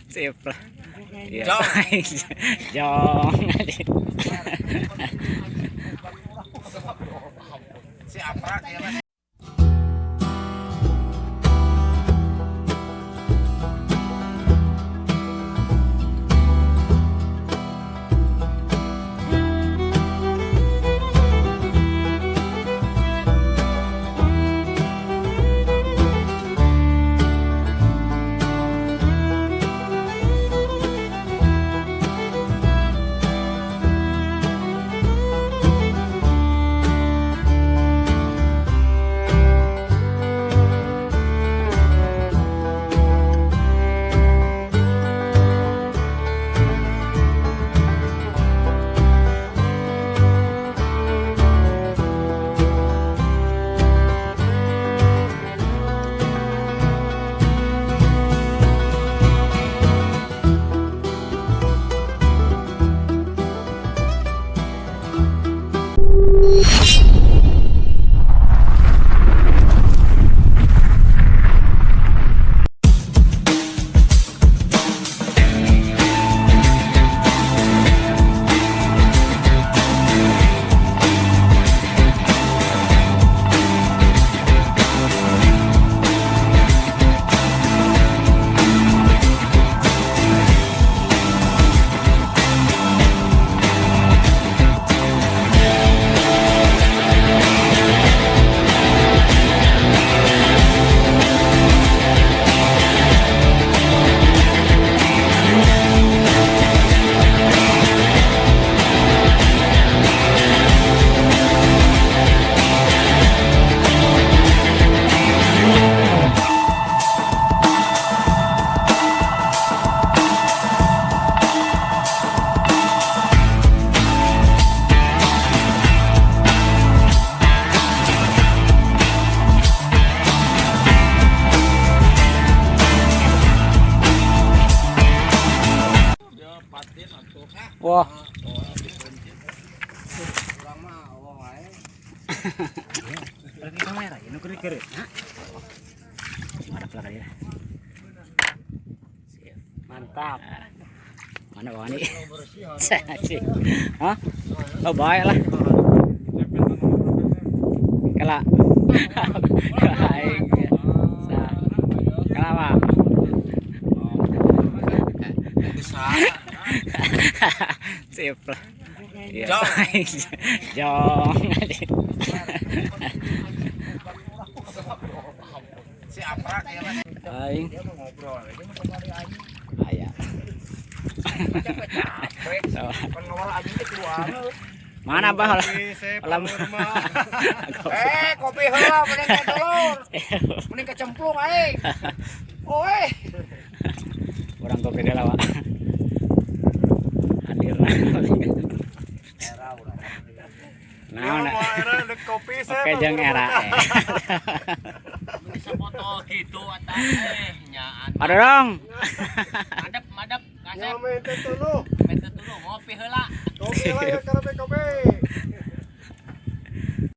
Sip lah. Ya, Jong. Jong. Si aprak ya Mas. Wah. Lagi kamera, ini keren. Mantap lah kali ya. Mantap. Mana bawah nih? Hah? Oh baik lah. Kelak. Baik. Kenapa? Sip lah. Ya, Jong. Si aprak ya Mas. Aing. Aya. Mana bah? Kopi heula mending ka telur. Mending kecemplung aing. Oe. Orang kopi dia lawa. Hadir. Nah, kopi oke jeung era. Bisa foto gitu atau nyaan. Ada dong. Madep kasep. Mente dulu. Mente dulu ngopi heula. Kopi heula ya kopi.